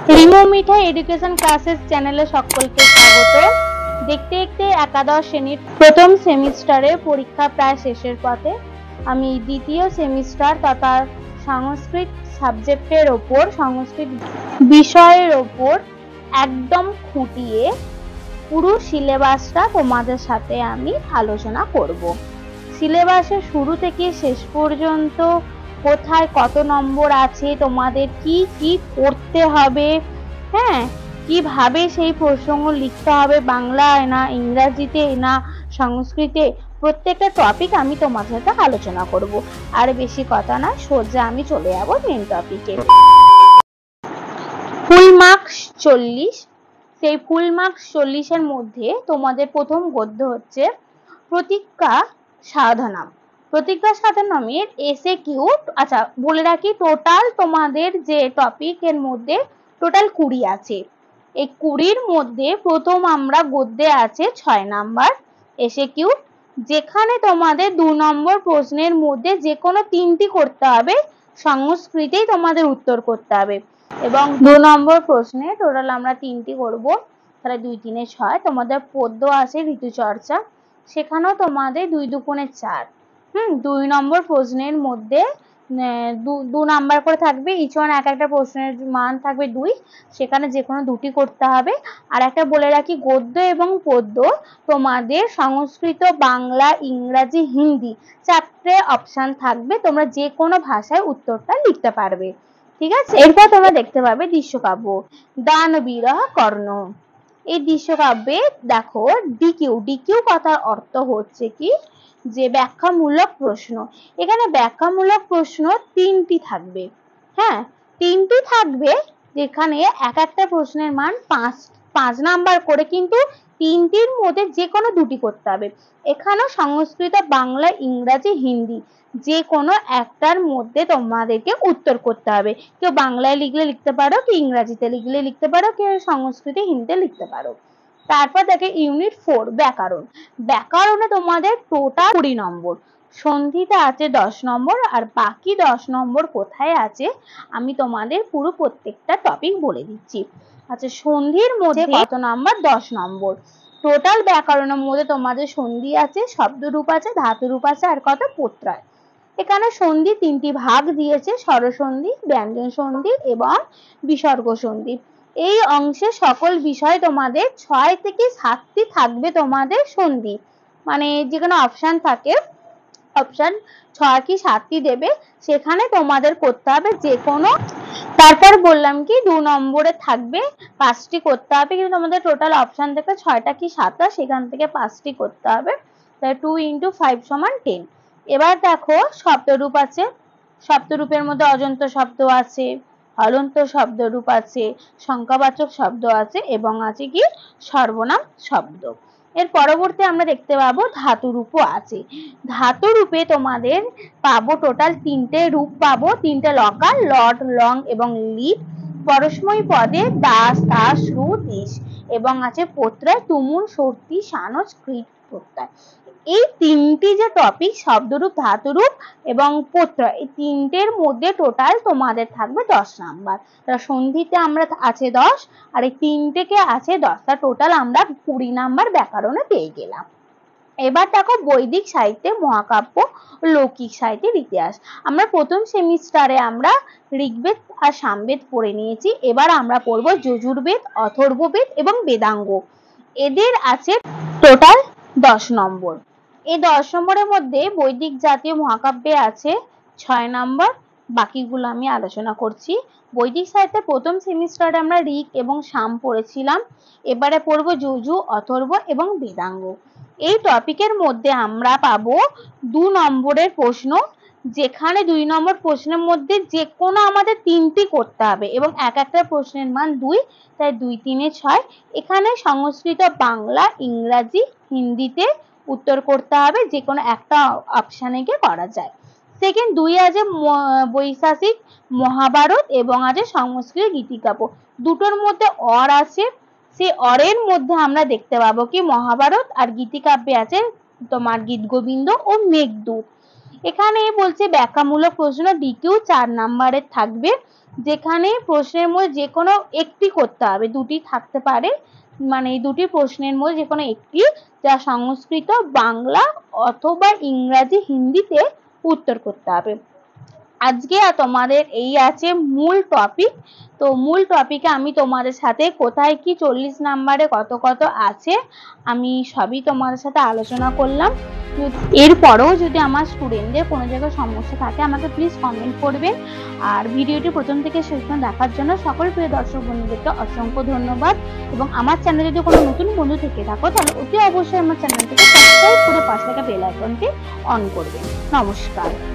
রিমো মিঠা education classes চ্যানেলে সকলকে স্বাগত। দেখতে দেখতে একাদশ শ্রেণীর প্রথম সেমিস্টারে পরীক্ষা প্রায় শেষের পথে। আমি দ্বিতীয় সেমিস্টার তথা সংস্কৃত সাবজেক্টের ওপর, সংস্কৃত বিষয়ের ওপর একদম খুঁটিয়ে পুরো সিলেবাসটা তোমাদের সাথে আমি আলোচনা করব। সিলেবাসের শুরু থেকে শেষ পর্যন্ত কোথায় কত নম্বর আছে, তোমাদের কি কি করতে হবে, হ্যাঁ, কিভাবে সেই প্রসঙ্গ লিখতে হবে, বাংলায় না ইংরাজিতে না সংস্কৃতে, প্রত্যেকটা টপিক আমি তোমার সাথে আলোচনা করব। আর বেশি কথা না, সোজা আমি চলে যাব মেন টপিকে। ফুল মার্কস 40, সেই ফুল মার্কস 40 এর মধ্যে তোমাদের প্রথম গদ্য হচ্ছে প্রতিজ্ঞা সাধনাম। প্রতিজ্ঞা সাধনামের এসে কিউ, আচ্ছা বলে রাখি, টোটাল তোমাদের যে টপিক এর মধ্যে টোটাল 20 আছে। এই 20-র মধ্যে প্রথম আমরা গদ্যে আছে 6 নাম্বার এসে কিউ, যেখানে তোমাদের 2 নম্বর প্রশ্নের মধ্যে যে কোনো 3টি করতে হবে, সংস্কৃতেই তোমাদের উত্তর করতে হবে। এবং 2 নম্বর প্রশ্নে টোটাল আমরা 3টি করব, তাহলে 2 3 6। তোমাদের পদ্য আছে ঋতুচর্চা, সেখানেও তোমাদের 2 2 4। 2 নম্বর প্রশ্নের মধ্যে 2 নাম্বার করে থাকবে, ইচ ওয়ান এক একটা প্রশ্নের মান থাকবে 2, সেখানে যে কোনো 2টি করতে হবে। আর একটা বলে রাখি, গদ্য এবং পদ্য তোমাদের সংস্কৃত, বাংলা, ইংরাজি, হিন্দি 4টে অপশন থাকবে, তোমরা যে কোনো ভাষায় উত্তরটা লিখতে পারবে, ঠিক আছে। এরপর তোমরা দেখতে পাবে দৃশ্যকাব্য দান বিরহ কর্ণ। এই দৃশ্যকাব্যে দেখো ডিকিউ, ডিকিউ কথার অর্থ হচ্ছে কি, যে ব্যাখ্যামূলক প্রশ্ন। এখানে ব্যাখ্যামূলক প্রশ্ন 3টি থাকবে, হ্যাঁ 3টি থাকবে, যেখানে এক একটা প্রশ্নের মান 5 নাম্বার করে, কিন্তু 3টির মধ্যে যে কোনো 2টি করতে হবে। এখানেও সংস্কৃত, বাংলা, ইংরাজি, হিন্দি যে কোনো একটার মধ্যে তোমাদেরকে উত্তর করতে হবে। কেউ বাংলায় লিখলে লিখতে পারো, কেউ ইংরাজিতে লিখলে লিখতে পারো, কেউ সংস্কৃতে হিন্দিতে লিখতে পারো। তারপর দেখে ইউনিট 4 ব্যাকরণ। ব্যাকরণে তোমাদের টোটাল 20 নম্বর, সন্ধিতে আছে 10 নম্বর, আর বাকি 10 নম্বর কোথায় আছে আমি তোমাদের পুরো প্রত্যেকটা টপিক বলে দিচ্ছি। আচ্ছা, সন্ধির মধ্যে কত নাম্বার? 10 নম্বর। টোটাল ব্যাকরণের মধ্যে তোমাদের সন্ধি আছে, শব্দরূপ আছে, ধাতুরূপ আছে, আর কত প্রত্যয়। এখানে সন্ধি 3টি ভাগ দিয়েছে, স্বরসন্ধি, ব্যঞ্জন সন্ধি এবং বিসর্গ সন্ধি। এই অংশে সকল বিষয় তোমাদের 6 থেকে 7টি থাকবে তোমাদের সন্ধি, মানে যেখানে অপশন থাকে, অপশন 6 কি 7টি দেবে, সেখানে তোমাদের করতে হবে যে কোনো। তারপর বললাম কি 2 নম্বরে থাকবে 5টি করতে হবে, কিন্তু তোমাদের টোটাল অপশন থেকে 6টা কি 7টা, সেখান থেকে 5টি করতে হবে, তাই 2 × 5 = 10। এবার দেখো শব্দরূপ আছে, শব্দরূপের মধ্যে অজন্ত শব্দ আছে, হলন্ত শব্দরূপ আছে, সংখ্যাবাচক শব্দ আছে, এবং আছে কি সর্বনাম শব্দ। এর পরবর্তী আমরা দেখতে পাবো ধাতুরূপও আছে। ধাতুরূপে তোমাদের পাবো টোটাল 3টে রূপ পাবো, 3টে লকার, লট, লং এবং লিপ। পরস্মৈ পদে দাস, তাস, রু, দিশ, এবং আছে প্রত্যয় তুমুল, সর্তি, সানস, কৃত প্রত্যয়। এই 3টি যে টপিক, শব্দরূপ, ধাতুরূপ এবং প্রত্যয়, এই 3টের মধ্যে টোটাল তোমাদের থাকবে 10 নাম্বার। সন্ধিতে আমরা আছে 10, আর এই 3টেকে আছে 10, তা টোটাল আমরা 20 নাম্বার ব্যাকরণে পেয়ে গেলাম। এবার দেখো বৈদিক সাহিত্যে মহাকাব্য, লৌকিক সাহিত্যের ইতিহাস। আমরা প্রথম সেমিস্টারে আমরা ঋগ্বেদ আর সামবেদ পড়ে নিয়েছি, এবার আমরা পড়বো যজুর্বেদ, অথর্ববেদ এবং বেদাঙ্গ। এদের আছে টোটাল 10 নম্বর। এই 10 নম্বরের মধ্যে বৈদিক জাতীয় মহাকাব্যে আছে 6 নম্বর, বাকিগুলো আমি আলোচনা করছি। বৈদিক সাহিত্যে প্রথম সেমিস্টারে আমরা ঋগ এবং সাম পড়েছিলাম, এবারে পড়বো যজু, অথর্ব এবং বেদাঙ্গ। এই টপিকের মধ্যে আমরা পাবো 2 নম্বরের প্রশ্ন, যেখানে 2 নম্বর প্রশ্নের মধ্যে যে কোনো আমাদের 3টি করতে হবে, এবং এক একটা প্রশ্নের মান 2, তাই 2 3 6। এখানে সংস্কৃত, বাংলা, ইংরাজি, হিন্দিতে উত্তর করতে হবে, যে কোনো একটা অপশানে গিয়ে করা যায়। সেকেন্ড 2 আছে বৈশাখিক, মহাভারত এবং আছে সংস্কৃত গীতিকাব্য। দুটোর মধ্যে অর আছে, সেই অরের মধ্যে আমরা দেখতে পাবো কি মহাভারত, আর গীতিকাব্যে আছে তোমার গীতগোবিন্দ ও মেঘদূত। এখানে বলছে ব্যাখ্যামূলক প্রশ্ন ডিকিউ 4 নাম্বারের থাকবে, যেখানে প্রশ্নের মধ্যে যে কোনো একটি করতে হবে, দুটি থাকতে পারে, মানে এই দুটি প্রশ্নের মধ্যে যে কোনো একটি, যা সংস্কৃত, বাংলা অথবা ইংরাজি, হিন্দিতে উত্তর করতে হবে। আজকে তোমাদের এই আছে মূল টপিক। তো মূল টপিকে আমি তোমাদের সাথে কোথায় কি 40 নাম্বারে কত কত আছে আমি সবই তোমাদের সাথে আলোচনা করলাম। এরপরেও যদি আমার স্টুডেন্টদের কোনো জায়গায় সমস্যা থাকে আমাকে প্লিজ কমেন্ট করবেন। আর ভিডিওটি প্রথম থেকে শেষ পর্যন্ত দেখার জন্য সকল প্রিয় দর্শক বন্ধুদেরকে অসংখ্য ধন্যবাদ। এবং আমার চ্যানেলে যদি কোনো নতুন বন্ধু থেকে থাকো তাহলে অতি অবশ্যই আমার চ্যানেলটিকে সাবস্ক্রাইব করে পাশে থাকা বেল আইকনটি অন করবেন। নমস্কার।